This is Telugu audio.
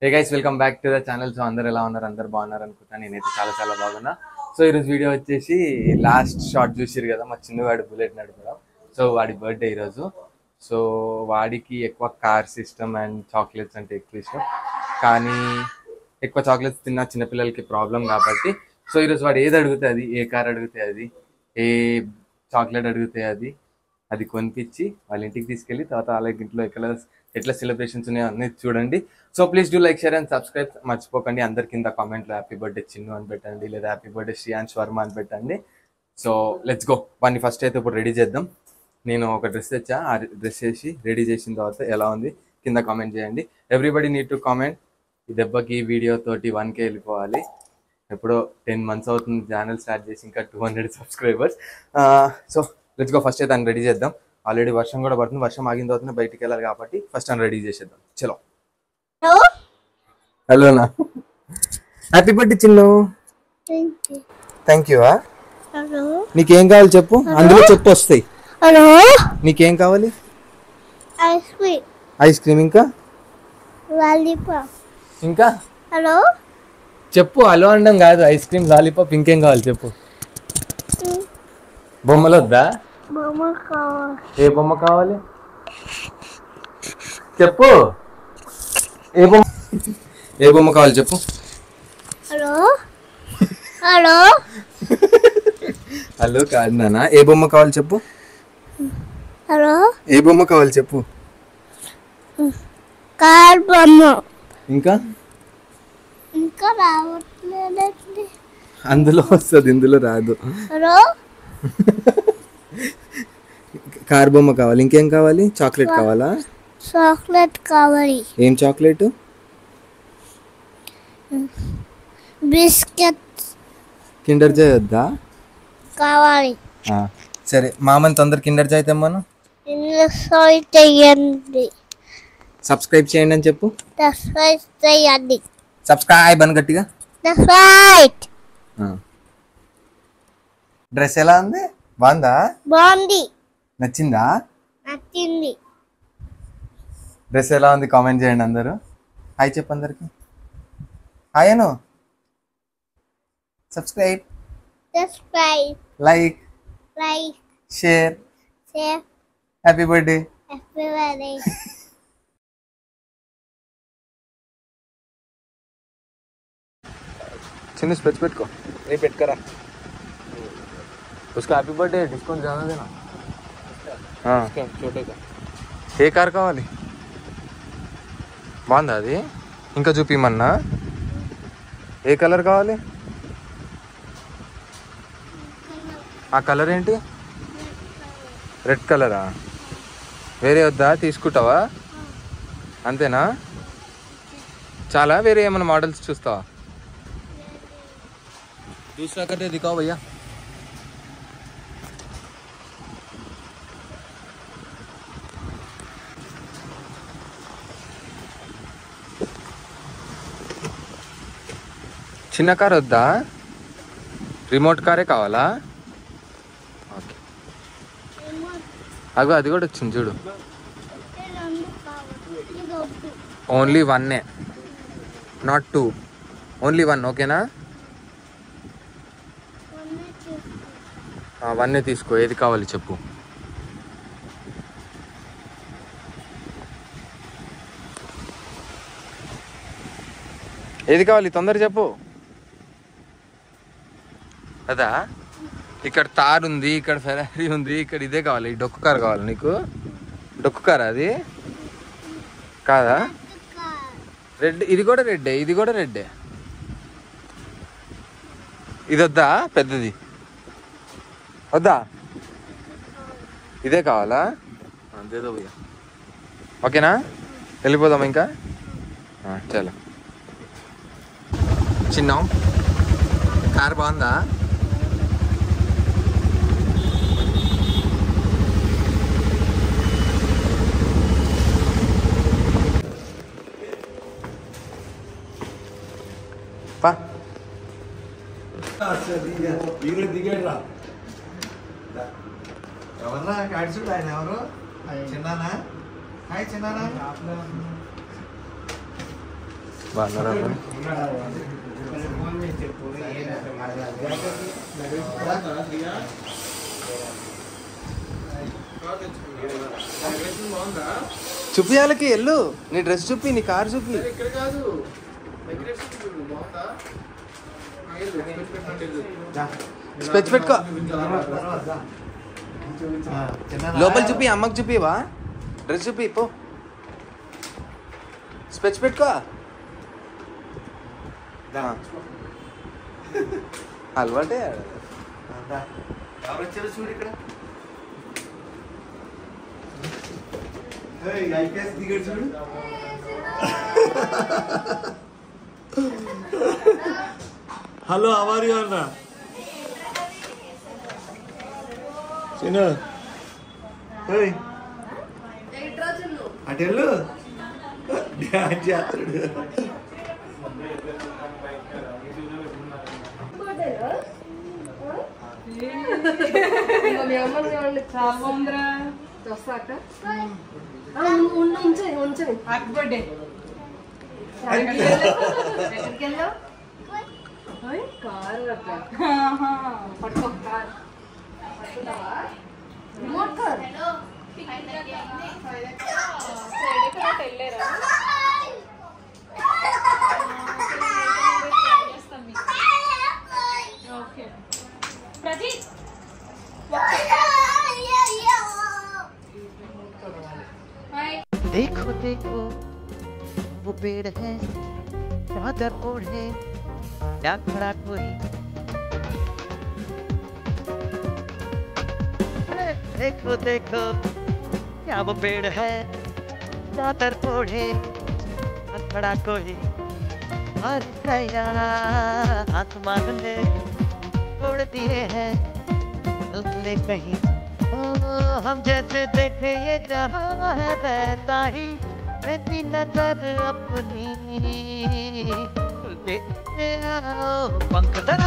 Hey guys, welcome back to the channel. So అందరు ఎలా ఉన్నారు? అందరు బాగున్నారు అనుకుంటా. నేనైతే చాలా చాలా బాగున్నా. సో ఈరోజు వీడియో వచ్చేసి లాస్ట్ షార్ట్ చూసిరు కదా, మా చిన్నవాడు బుల్లెట్ నడపడం. సో వాడి బర్త్డే ఈరోజు. సో వాడికి ఎక్కువ కార్ సిస్టమ్ అండ్ చాక్లెట్స్ అంటే ఎక్కువ ఇష్టం. కానీ ఎక్కువ చాక్లెట్స్ తిన్న చిన్నపిల్లలకి ప్రాబ్లం కాబట్టి సో ఈరోజు వాడు ఏది అడిగితే అది, ఏ కార్ అడిగితే అది, ఏ చాక్లెట్ అడిగితే అది కొనిపించి వాళ్ళ ఇంటికి తీసుకెళ్ళి తర్వాత అలాగే ఇంట్లో ఎట్లా సెలబ్రేషన్స్ ఉన్నాయో అన్నీ చూడండి. So please do like, share and subscribe. మర్చిపోకండి. అందరి కింద కామెంట్లో హ్యాపీ బర్త్డే చిన్ను అని పెట్టండి, లేదా హ్యాపీ బర్త్డే శ్రీయాన్స్ వర్మ అని పెట్టండి. So let's go. వాడిని ఫస్ట్ అయితే ఇప్పుడు రెడీ చేద్దాం. నేను ఒక డ్రెస్ తెచ్చా, ఆ డ్రెస్ వేసి రెడీ చేసిన తర్వాత ఎలా ఉంది కింద కామెంట్ చేయండి. Everybody need to comment. ఈ దెబ్బకి ఈ వీడియో తోటి 1K వెళ్ళిపోవాలి. ఎప్పుడో 10 months అవుతుంది ఛానల్ స్టార్ట్ చేసి, ఇంకా 200 subscribers. So let's go. First అయితే దాన్ని రెడీ చేద్దాం. ఆల్రెడీ వర్షం కూడా పడుతుంది. వర్షం ఆగిన తర్వాత బయటికి వెళ్ళాలి కాబట్టి ఫస్ట్ అని రెడీ చేసేద్దాం. చలో. హలోనా, happy birthday Chinnu. Thank you. నీకేం కావాలి చెప్పు, అందులో చెప్పు వస్తాయి. నీకేం కావాలి? ఐస్ క్రీమ్, ఇంకా ఇంకా చెప్పు. హలో అనడం కాదు, ఐస్ క్రీమ్, లాలీపాప్, ఇంకేం కావాలి చెప్పు. బొమ్మలు వద్దా? ఏ బొమ్మ కావాలి చెప్పు. ఏ బొమ్మ కావాలి చెప్పు. హలో కాదు నాన్న, ఏ బొమ్మ కావాలి చెప్పు. ఏ బొమ్మ కావాలి చెప్పు. కార్ బొమ్మ. ఇంకా రావట్లేదండి. అందులో వస్తుంది, ఇందులో రాదు. కార్ బొమ్మ కావాలి. ఇంకేం కావాలి? చాక్లెట్ కావాలా? చాక్లెట్ కావాలి. ఏం చాక్లెట్? బిస్కెట్ కిండర్ జాయ్ వద్దా? కావాలి. సరే, మామని తొందర కిండర్ జాయ్ తెమ్మను. చేయండి, సబ్స్క్రైబ్ చేయండి అని చెప్పు. చేయండి. సబ్స్క్రైబ్ అని గట్టిగా. డ్రెస్ ఎలా ఉంది? బాగుందా? బాగుంది. నచ్చిందా? నచ్చింది. డ్రెస్ ఎలా ఉంది కామెంట్ చేయండి అందరూ. హాయ్ చెప్పు అందరికి. Hi Anu. Subscribe, like, share. Happy birthday. చిన్న స్పెట్స్ పెట్టుకో. నీ పెట్టుకరా. उसका हैप्पी बर्थडे डिस्काउंट ज़्यादा देना. हाँ, छोटे का. ఏ కార్ కావాలి? బాగుందా అది? ఇంకా చూపిమన్నా. ఏ కలర్ కావాలి? ఆ కలర్ ఏంటి? రెడ్ కలరా? వేరే వద్దా? తీసుకుంటావా? అంతేనా? చాలా వేరే ఏమైనా మోడల్స్ చూస్తావా? दूसरा करके दिखाओ भैया. చిన్న కార్ వద్దా? రిమోట్ కారే కావాలా? ఓకే. అగో అది కూడా వచ్చింది చూడు. Only 1, not 2. ఓన్లీ 1. ఓకేనా? 1 తీసుకో. ఏది కావాలి చెప్పు. ఏది కావాలి తొందర చెప్పు. అదా? ఇక్కడ తార్ ఉంది, ఇక్కడ ఫెరారీ ఉంది, ఇక్కడ ఇదే కావాలి. ఈ డొక్కు కార్ కావాలి నీకు? డొక్కు కార్ అది కాదా? రెడ్. ఇది కూడా రెడ్డే, ఇది కూడా రెడ్డే. ఇది వద్దా? పెద్దది వద్దా? ఇదే కావాలా? అంతేదో భయ్యా. ఓకేనా? వెళ్ళిపోదాం ఇంకా. చలో. చిన్న కార్ బాగుందా? పా. దిగాడు. ఎవర్రా కాడిచుడు? ఆయన ఎవరు? చిన్నానా? హాయ్ చిన్నానా. బాగున్నారా అందరూ? చూపియాలకి ఎల్లు నీ డ్రెస్ చూపి నీ కార్ చూపి స్పెచ్ పెట్టుకో లోపల చూపి అమ్మకి చూపివా డ్రెస్ చూపి పో స్పెచ్ పెట్టుకో అలవాటే ఎవరు వచ్చారు చూడు ఇక్కడ ఐపీఎస్ దిగాడు చూడు హలో అవారి అన్న చిన్న అటెళ్ళు డ్యాన్స్ చేస్తాడు మీ అమ్మని చాలా బాగుందిరా వస్తాక ఉంచండి హ్యాపీ బర్త్డే ఎక్కడికి వెళ్ళావు కారు పట్టుకో కార్ పట్టుకుంటావా రిమోట్ కార్ देखो देखो वो पेड़ है चादर ओढ़े क्या खड़ा कोई देखो देखो क्या वो पेड़ है चादर ओढ़े क्या खड़ा कोई और गया आसमान ने छोड़ दिए हैं ले कहीं हम जैसे देखे ये जहाँ है वैसा ही वैसी नजर अपनी पंख धरा